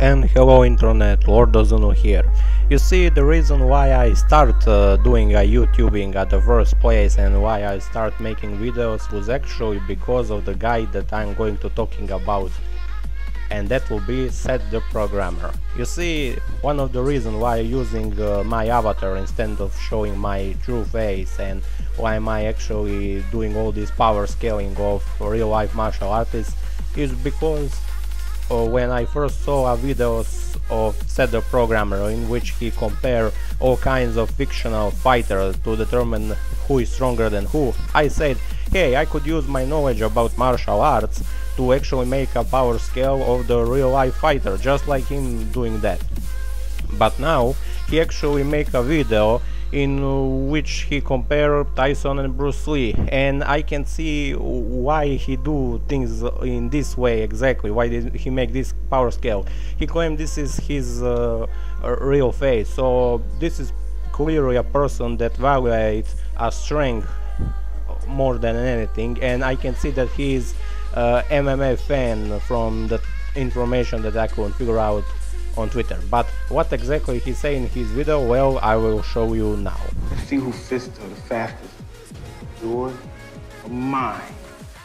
And hello internet, Lord Ozono here. You see, the reason why I start doing YouTubing at the first place and why I start making videos was actually because of the guy that I'm going to talking about, and that will be SethTheProgrammer. You see, one of the reasons why I'm using my avatar instead of showing my true face and why am I actually doing all this power scaling of real life martial artists is because when I first saw videos of SethTheProgrammer in which he compared all kinds of fictional fighters to determine who is stronger than who, I said, hey, I could use my knowledge about martial arts to actually make a power scale of the real life fighter, just like him doing that. But now he actually make a video in which he compare Tyson and Bruce Lee, and I can see why he do things in this way exactly, why did he make this power scale. He claimed this is his real face, so this is clearly a person that values a strength more than anything, and I can see that he is MMA fan from the information that I could figure out on Twitter. But what exactly he say in his video, well, I will show you now. Let's see who fists are the fastest, yours or mine.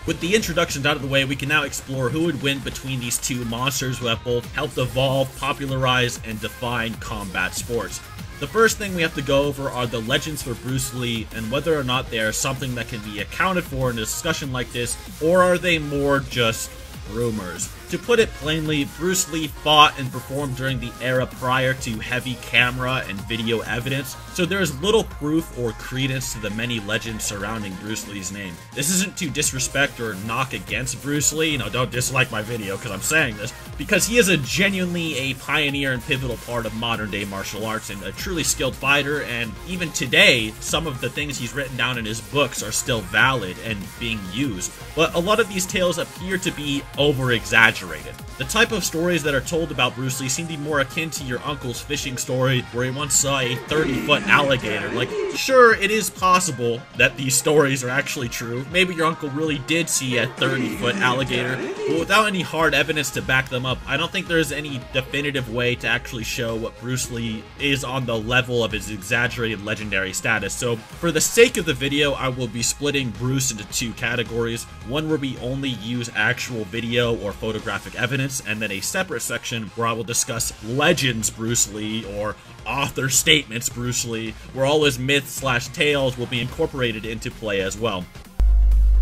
With the introductions out of the way, we can now explore who would win between these two monsters who have both helped evolve, popularize, and define combat sports. The first thing we have to go over are the legends for Bruce Lee and whether or not they are something that can be accounted for in a discussion like this, or are they more just rumors. To put it plainly, Bruce Lee fought and performed during the era prior to heavy camera and video evidence, so there is little proof or credence to the many legends surrounding Bruce Lee's name. This isn't to disrespect or knock against Bruce Lee, don't dislike my video because I'm saying this, because he is genuinely a pioneer and pivotal part of modern day martial arts and a truly skilled fighter, and even today, some of the things he's written down in his books are still valid and being used. But a lot of these tales appear to be over-exaggerated. The type of stories that are told about Bruce Lee seem to be more akin to your uncle's fishing story where he once saw a 30-foot alligator. Like, sure, it is possible that these stories are actually true. Maybe your uncle really did see a 30-foot alligator, but without any hard evidence to back them up, I don't think there's any definitive way to actually show what Bruce Lee is on the level of his exaggerated legendary status. So, for the sake of the video, I will be splitting Bruce into two categories. One where we only use actual video or photographic evidence, and then a separate section where I will discuss legends Bruce Lee or author statements Bruce Lee, where all his myths/tales will be incorporated into play as well.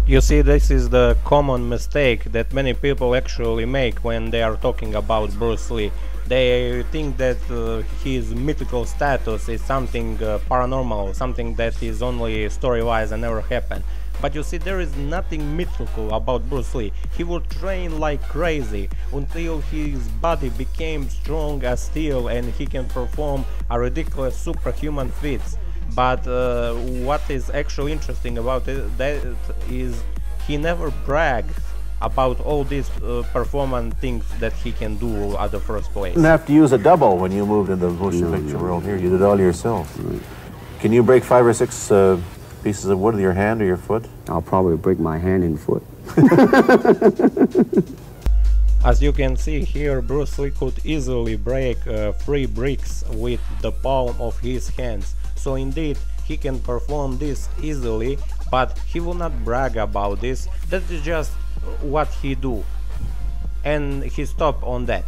You see, this is the common mistake that many people actually make when they are talking about Bruce Lee. They think that his mythical status is something paranormal, something that is only story-wise and never happened. But you see, there is nothing mythical about Bruce Lee. He would train like crazy until his body became strong as steel and he can perform a ridiculous superhuman feats. But what is actually interesting about it that is he never bragged about all these performance things that he can do at the first place. You didn't have to use a double when you moved into the motion picture world here. You did it all yourself. Can you break 5 or 6 pieces of wood with your hand or your foot? I'll probably break my hand and foot. As you can see here, Bruce Lee could easily break 3 bricks with the palm of his hands. So indeed, he can perform this easily, but he will not brag about this. That is just what he do, and he stopped on that.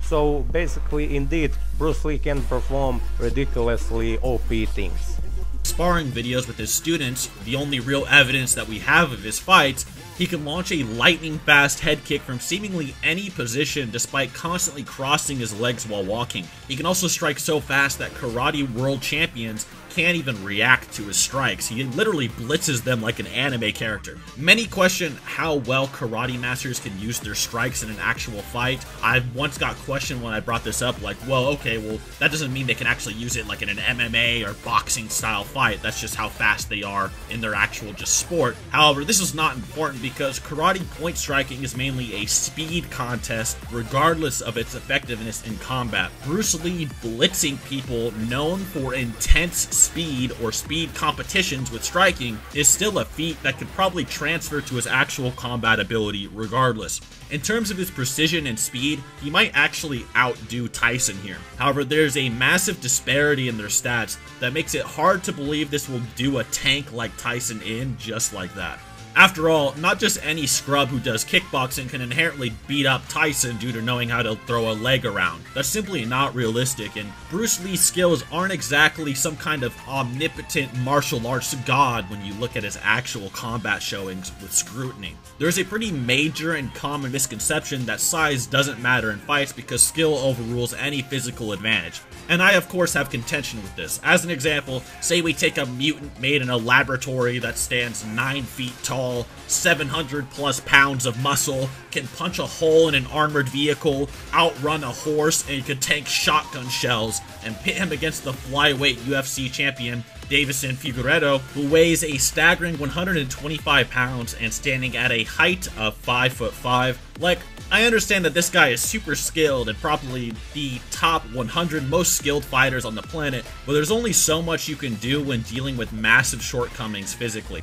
So basically, indeed, Bruce Lee can perform ridiculously OP things. Sparring videos with his students, the only real evidence that we have of his fights, he can launch a lightning-fast head kick from seemingly any position despite constantly crossing his legs while walking. He can also strike so fast that karate world champions can't even react to his strikes. He literally blitzes them like an anime character. Many question how well karate masters can use their strikes in an actual fight. I once got questioned when I brought this up, like, well, okay, well, that doesn't mean they can actually use it like in an MMA or boxing style fight. That's just how fast they are in their actual just sport. However, this is not important because karate point striking is mainly a speed contest regardless of its effectiveness in combat. Bruce Lee blitzing people known for intense speed or speed competitions with striking is still a feat that could probably transfer to his actual combat ability regardless. In terms of his precision and speed, he might actually outdo Tyson here. However, there's a massive disparity in their stats that makes it hard to believe this will do a tank like Tyson in just like that. After all, not just any scrub who does kickboxing can inherently beat up Tyson due to knowing how to throw a leg around. That's simply not realistic, and Bruce Lee's skills aren't exactly some kind of omnipotent martial arts god when you look at his actual combat showings with scrutiny. There's a pretty major and common misconception that size doesn't matter in fights because skill overrules any physical advantage. And I of course have contention with this. As an example, say we take a mutant made in a laboratory that stands 9 feet tall, 700 plus pounds of muscle, can punch a hole in an armored vehicle, outrun a horse, and can tank shotgun shells, and pit him against the flyweight UFC champion Davison Figueiredo, who weighs a staggering 125 pounds and standing at a height of 5'5". Like, I understand that this guy is super skilled and probably the top 100 most skilled fighters on the planet, but there's only so much you can do when dealing with massive shortcomings physically.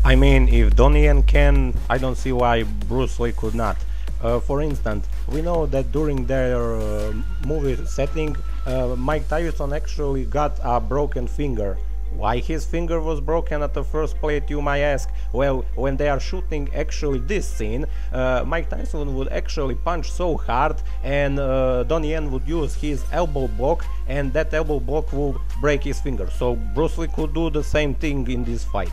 I mean, if Donnie Yen can, I don't see why Bruce Lee could not. For instance, we know that during their movie setting, Mike Tyson actually got a broken finger. Why his finger was broken at the first plate, you might ask? Well, when they are shooting actually this scene, Mike Tyson would actually punch so hard, and Donnie Yen would use his elbow block, and that elbow block will break his finger. So Bruce Lee could do the same thing in this fight.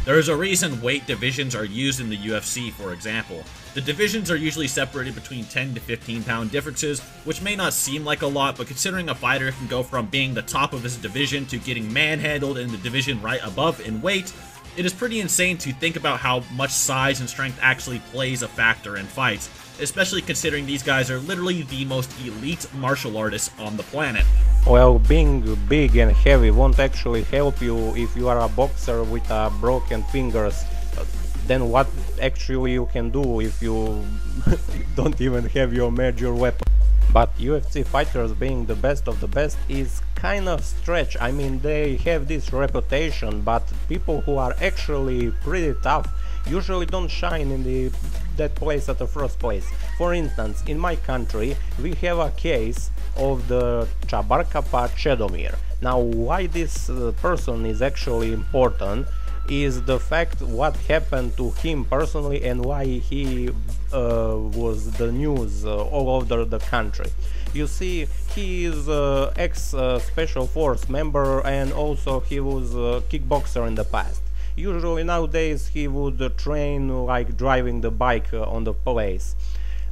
There's a reason weight divisions are used in the UFC, for example. The divisions are usually separated between 10 to 15 pound differences, which may not seem like a lot, but considering a fighter can go from being the top of his division to getting manhandled in the division right above in weight, it is pretty insane to think about how much size and strength actually plays a factor in fights, especially considering these guys are literally the most elite martial artists on the planet. Well, being big and heavy won't actually help you if you are a boxer with broken fingers. Then what actually you can do if you don't even have your major weapon? But UFC fighters being the best of the best is kind of stretch. I mean, they have this reputation, but people who are actually pretty tough usually don't shine in that place at the first place. For instance, in my country we have a case of the Chabarkapa Chedomir. Now, why this person is actually important is the fact what happened to him personally and why he was the news all over the country. You see, he is ex-special force member, and also he was a kickboxer in the past. Usually nowadays he would train like driving the bike on the place.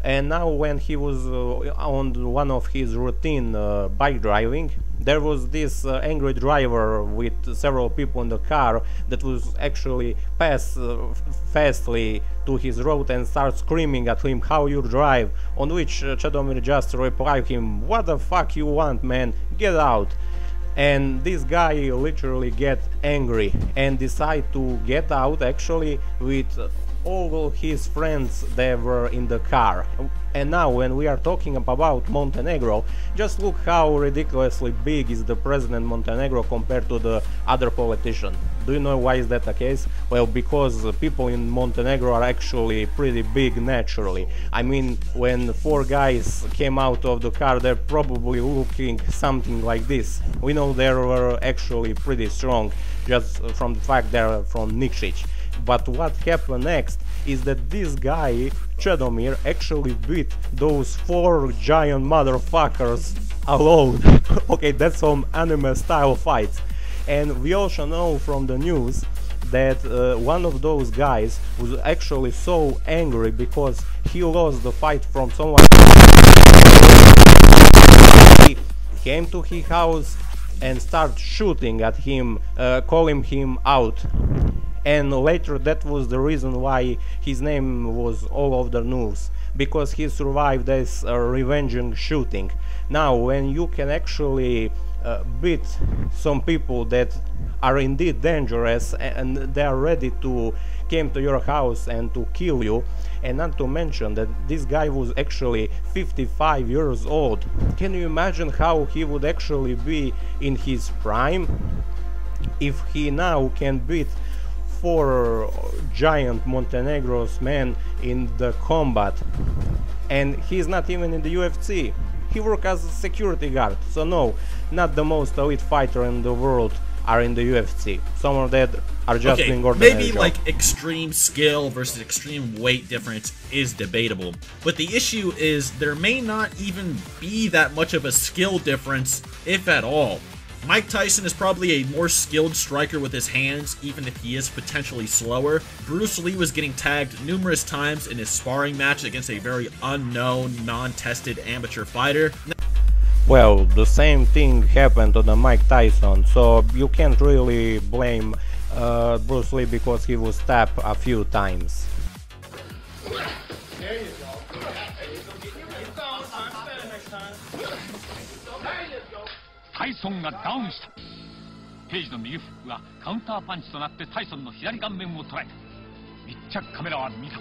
And now when he was on one of his routine bike driving, there was this angry driver with several people in the car that was actually pass fastly to his road and start screaming at him, "How you drive?" On which Chedomir just replied him, "What the fuck you want, man? Get out." And this guy literally get angry and decide to get out actually with all his friends that were in the car. And now when we are talking about Montenegro, just look how ridiculously big is the president Montenegro compared to the other politician. Do you know why is that the case? Well, because people in Montenegro are actually pretty big naturally. I mean, when 4 guys came out of the car, they're probably looking something like this. We know they were actually pretty strong just from the fact they're from Nikšić. But what happened next is that this guy, Chedomir, actually beat those 4 giant motherfuckers alone. Okay, that's some anime style fights. And we also know from the news that one of those guys was actually so angry because he lost the fight from someone. He came to his house and started shooting at him, calling him out. And later that was the reason why his name was all over the news, because he survived this revenging shooting. Now, when you can actually beat some people that are indeed dangerous and they are ready to come to your house and to kill you, and not to mention that this guy was actually 55 years old, can you imagine how he would actually be in his prime? if he now can beat 4 giant Montenegro's men in the combat, and he's not even in the UFC. He works as a security guard, so no, not the most elite fighter in the world are in the UFC. Some of that are just doing ordinary maybe job. like extreme skill versus extreme weight difference is debatable, but the issue is there may not even be that much of a skill difference, if at all. Mike Tyson is probably a more skilled striker with his hands, even if he is potentially slower. Bruce Lee was getting tagged numerous times in his sparring match against a very unknown, non-tested amateur fighter. Well, the same thing happened to the Mike Tyson, so you can't really blame Bruce Lee because he was tapped a few times. There you go. It's on. I'm better next time. Tyson がダウンした。ページの右フックがカウンターパンチとなってタイソンの左顔面を捉えた。密着カメラは見た。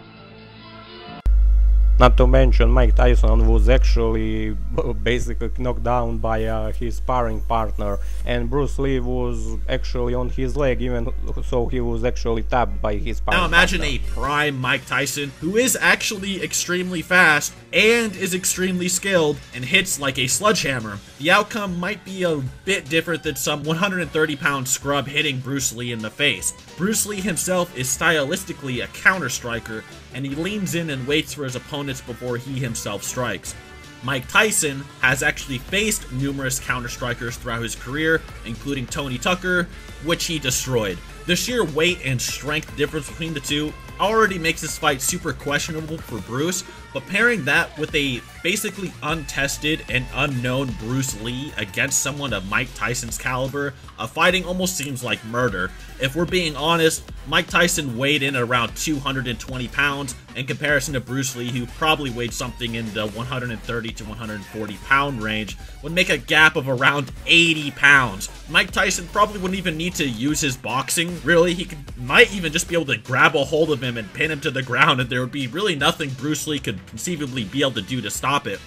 Not to mention, Mike Tyson was actually basically knocked down by his sparring partner, and Bruce Lee was actually on his leg, even so he was actually tapped by his sparring partner. Now imagine a prime Mike Tyson who is actually extremely fast and is extremely skilled and hits like a sledgehammer. The outcome might be a bit different than some 130-pound scrub hitting Bruce Lee in the face. Bruce Lee himself is stylistically a counter striker, and he leans in and waits for his opponents before he himself strikes. Mike Tyson has actually faced numerous counter-strikers throughout his career, including Tony Tucker, which he destroyed. The sheer weight and strength difference between the two already makes this fight super questionable for Bruce, but pairing that with a basically untested and unknown Bruce Lee against someone of Mike Tyson's caliber, fighting almost seems like murder. If we're being honest, Mike Tyson weighed in at around 220 pounds in comparison to Bruce Lee, who probably weighed something in the 130 to 140 pound range, would make a gap of around 80 pounds. Mike Tyson probably wouldn't even need to use his boxing. Really, he might even just be able to grab a hold of him and pin him to the ground, and there would be really nothing Bruce Lee could conceivably be able to do to stop it.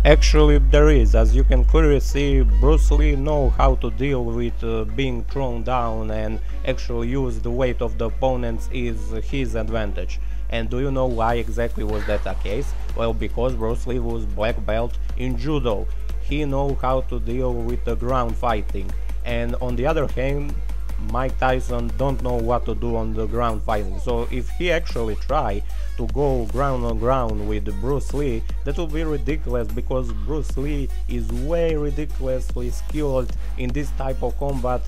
Actually, there is. As you can clearly see, Bruce Lee knows how to deal with being thrown down, and actually use the weight of the opponents is his advantage. And do you know why exactly was that the case? Well, because Bruce Lee was black belt in judo. He knows how to deal with the ground fighting. And on the other hand, Mike Tyson don't know what to do on the ground fighting. So if he actually try to go ground on ground with Bruce Lee, that would be ridiculous, because Bruce Lee is way ridiculously skilled in this type of combat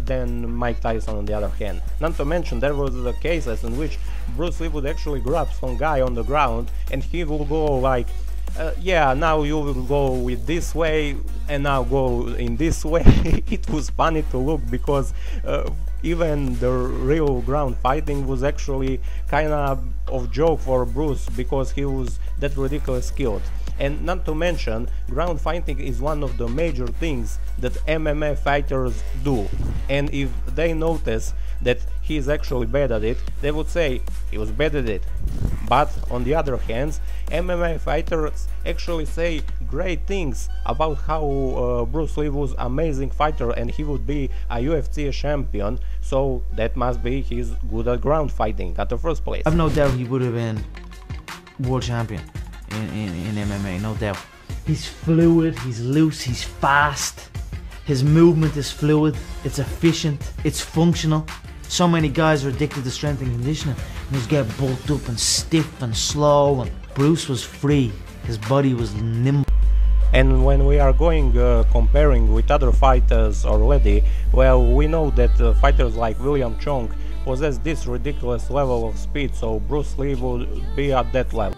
than Mike Tyson on the other hand. Not to mention, there was the cases in which Bruce Lee would actually grab some guy on the ground and he will go like, yeah, now you will go with this way and now go in this way. It was funny to look, because even the real ground fighting was actually kind of joke for Bruce, because he was that ridiculous skilled. And not to mention, ground fighting is one of the major things that MMA fighters do, and if they notice that he is actually bad at it, they would say he was bad at it. But on the other hand, MMA fighters actually say great things about how Bruce Lee was an amazing fighter and he would be a UFC champion, so that must be he's good at ground fighting at the first place. I've no doubt he would have been world champion in MMA, no doubt. He's fluid, he's loose, he's fast, his movement is fluid, it's efficient, it's functional. So many guys are addicted to strength and conditioning and just get bulked up and stiff and slow, and Bruce was free, his body was nimble. And when we are going comparing with other fighters already, well, we know that fighters like William Chong possess this ridiculous level of speed, so Bruce Lee would be at that level.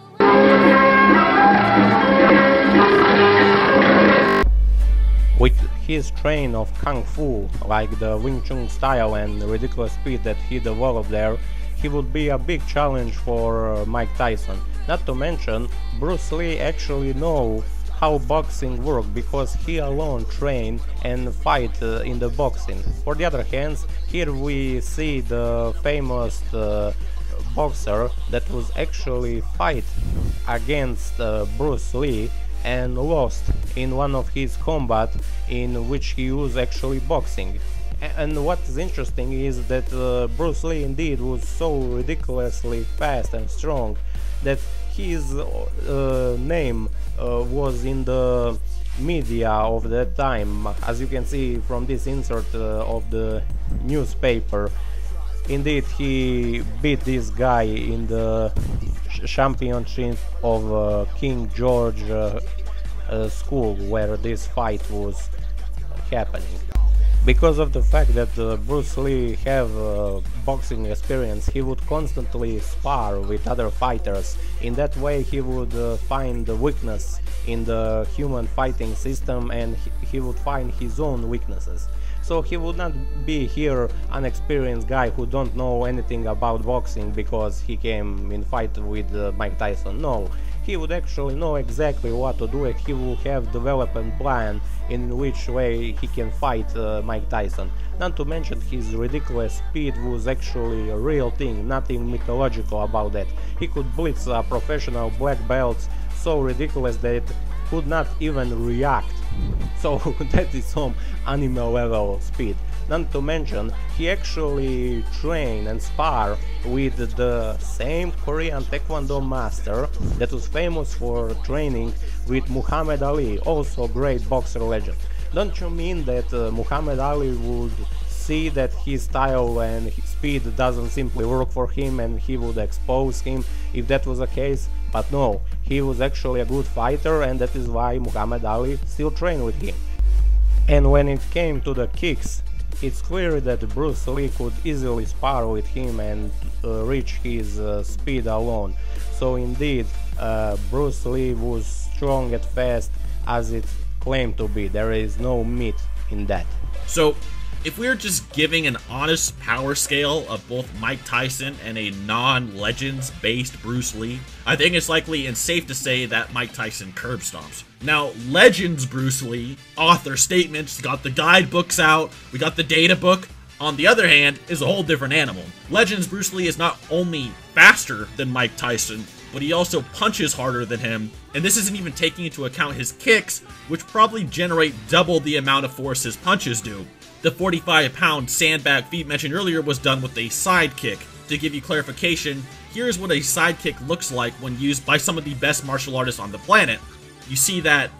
With his train of Kung Fu, like the Wing Chun style and the ridiculous speed that he developed there, he would be a big challenge for Mike Tyson. Not to mention, Bruce Lee actually knows how boxing works, because he alone train and fight in the boxing. For the other hand, here we see the famous boxer that was actually fight against Bruce Lee and lost in one of his combat in which he used actually boxing. And what is interesting is that Bruce Lee indeed was so ridiculously fast and strong that his name was in the media of that time, as you can see from this insert of the newspaper. Indeed, he beat this guy in the championship of King George school where this fight was happening. Because of the fact that Bruce Lee have boxing experience, he would constantly spar with other fighters. In that way he would find the weakness in the human fighting system, and he would find his own weaknesses. So he would not be here unexperienced guy who don't know anything about boxing because he came in fight with Mike Tyson. No, he would actually know exactly what to do, and he will have development plan in which way he can fight Mike Tyson. Not to mention his ridiculous speed was actually a real thing, nothing mythological about that. He could blitz professional black belts so ridiculous that it could not even react. So that is some animal level speed. Not to mention, he actually trained and spar with the same Korean Taekwondo master that was famous for training with Muhammad Ali, also great boxer legend. Don't you mean that Muhammad Ali would see that his style and his speed doesn't simply work for him and he would expose him if that was the case? But no, he was actually a good fighter, and that is why Muhammad Ali still trained with him. And when it came to the kicks, it's clear that Bruce Lee could easily spar with him and reach his speed alone. So indeed, Bruce Lee was strong and fast as it claimed to be. There is no myth in that. So if we're just giving an honest power scale of both Mike Tyson and a non-Legends based Bruce Lee, I think it's likely and safe to say that Mike Tyson curb stomps. Now, Legends Bruce Lee, author statements, got the guidebooks out, we got the data book, on the other hand, is a whole different animal. Legends Bruce Lee is not only faster than Mike Tyson, but he also punches harder than him, and this isn't even taking into account his kicks, which probably generate double the amount of force his punches do. The 45-pound sandbag feat mentioned earlier was done with a side kick. To give you clarification, here's what a side kick looks like when used by some of the best martial artists on the planet. You see that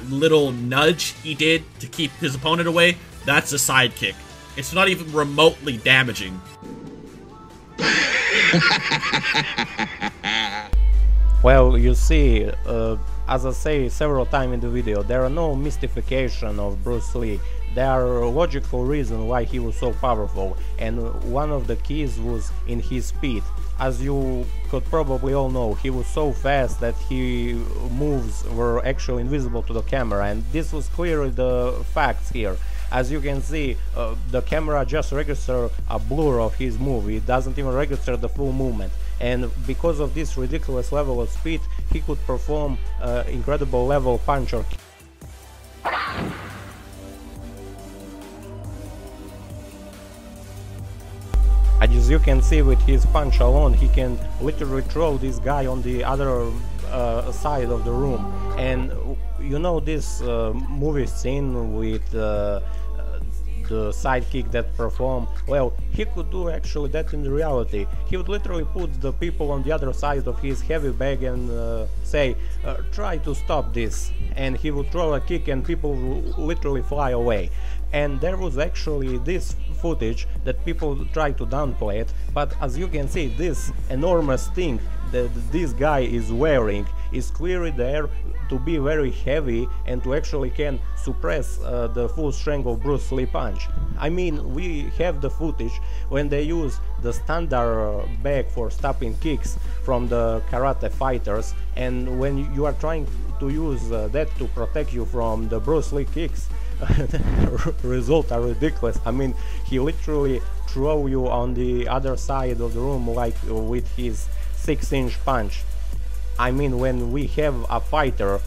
little nudge he did to keep his opponent away? That's a side kick. It's not even remotely damaging. Well, you see, as I say several times in the video, there are no mystification of Bruce Lee. There are logical reasons why he was so powerful, and one of the keys was in his speed. As you could probably all know, he was so fast that his moves were actually invisible to the camera, and this was clearly the facts here. As you can see, the camera just registers a blur of his move, it doesn't even register the full movement. And because of this ridiculous level of speed, he could perform incredible level punch or kick. As you can see, with his punch alone, he can literally throw this guy on the other side of the room. And you know this movie scene with the sidekick that perform, well, he could do actually that in reality. He would literally put the people on the other side of his heavy bag and say, try to stop this, and he would throw a kick and people would literally fly away. And there was actually this footage that people try to downplay it, but as you can see, this enormous thing that this guy is wearing is clearly there to be very heavy and to actually can suppress the full strength of Bruce Lee punch. I mean, we have the footage when they use the standard bag for stopping kicks from the karate fighters, and when you are trying to use that to protect you from the Bruce Lee kicks, the results are ridiculous. I mean, he literally throw you on the other side of the room like with his 6-inch punch. I mean, when we have a fighter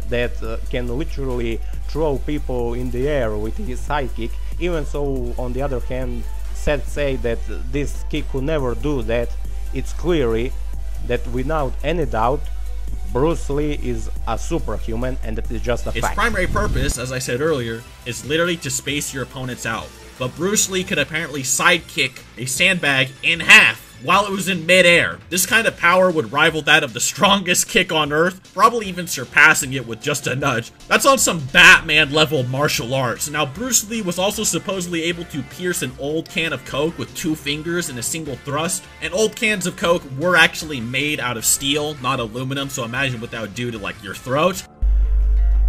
that can literally throw people in the air with his side kick, even so, on the other hand, Seth say that this kick could never do that, it's clear that without any doubt Bruce Lee is a superhuman, and that is just a fact. Its primary purpose, as I said earlier, is literally to space your opponents out. But Bruce Lee could apparently sidekick a sandbag in half while it was in midair. This kind of power would rival that of the strongest kick on earth, probably even surpassing it with just a nudge. That's on some Batman level martial arts. Now, Bruce Lee was also supposedly able to pierce an old can of Coke with 2 fingers in a single thrust, and old cans of Coke were actually made out of steel, not aluminum, so imagine what that would do to, like, your throat.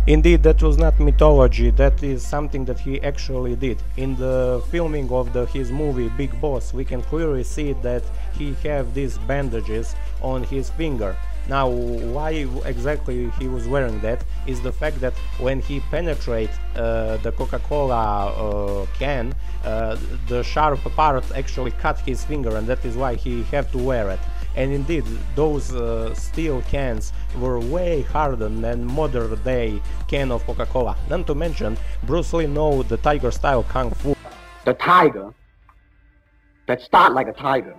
Indeed, that was not mythology, that is something that he actually did. In the filming of his movie Big Boss, we can clearly see that he have these bandages on his finger. Now, why exactly he was wearing that is the fact that when he penetrates the Coca-Cola can, the sharp part actually cut his finger, and that is why he have to wear it. And indeed, those steel cans were way harder than modern day can of Coca-Cola. Not to mention, Bruce Lee know the tiger style kung fu. The tiger that start like a tiger,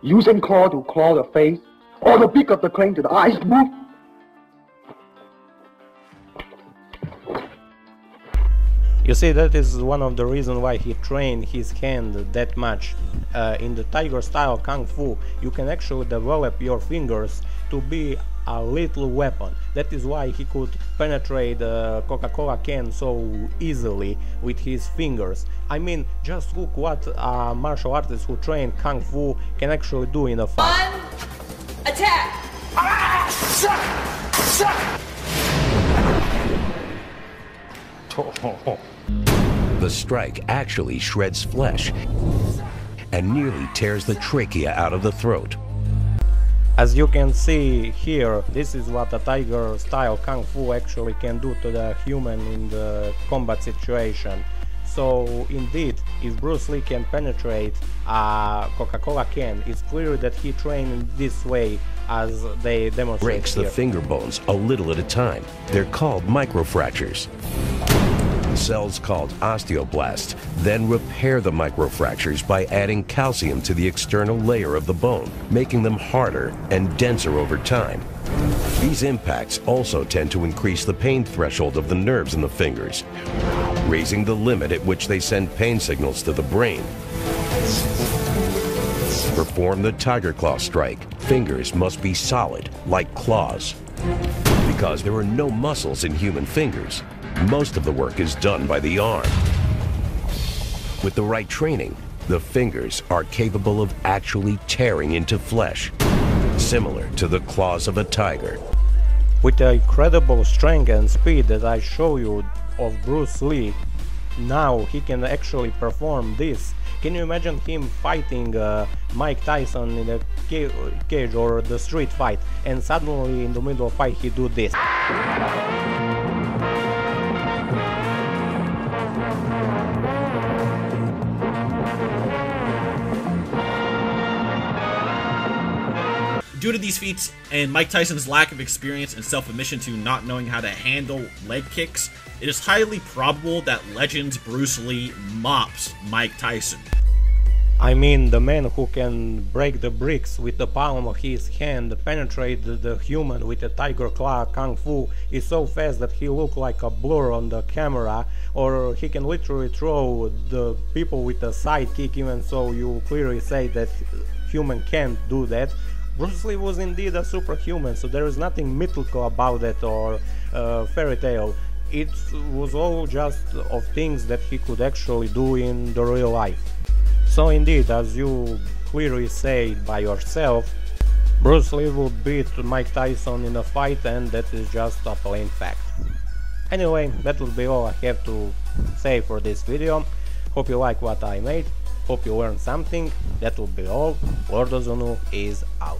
using claw to claw the face, or the beak of the crane to the eyes move. You see, that is one of the reasons why he trained his hand that much. In the tiger style kung fu, you can actually develop your fingers to be a little weapon. That is why he could penetrate the Coca-Cola can so easily with his fingers. I mean, just look what a martial artist who train kung fu can actually do in a fight. One, attack! The strike actually shreds flesh and nearly tears the trachea out of the throat. As you can see here, this is what a tiger style kung fu actually can do to the human in the combat situation. So indeed, if Bruce Lee can penetrate a Coca-Cola can, it's clear that he trained in this way as they demonstrate Breaks here. the finger bones a little at a time. They're called microfractures. Cells called osteoblasts then repair the microfractures by adding calcium to the external layer of the bone, making them harder and denser over time. These impacts also tend to increase the pain threshold of the nerves in the fingers, raising the limit at which they send pain signals to the brain. To perform the tiger claw strike, fingers must be solid, like claws. Because there are no muscles in human fingers, most of the work is done by the arm. With the right training, the fingers are capable of actually tearing into flesh, similar to the claws of a tiger. With the incredible strength and speed that I show you of Bruce Lee, now he can actually perform this. Can you imagine him fighting Mike Tyson in a cage or the street fight, and suddenly in the middle of fight he do this? Due to these feats and Mike Tyson's lack of experience and self-admission to not knowing how to handle leg kicks, it is highly probable that Legends Bruce Lee mops Mike Tyson. I mean, the man who can break the bricks with the palm of his hand, penetrate the human with a tiger claw kung fu, is so fast that he looks like a blur on the camera, or he can literally throw the people with a side kick, even so you clearly say that human can't do that. Bruce Lee was indeed a superhuman, so there is nothing mythical about it or fairy tale. It was all just of things that he could actually do in the real life. So indeed, as you clearly say by yourself, Bruce Lee would beat Mike Tyson in a fight, and that is just a plain fact. Anyway, that will be all I have to say for this video. Hope you like what I made. Hope you learned something. That will be all. Lord Ozunu is out.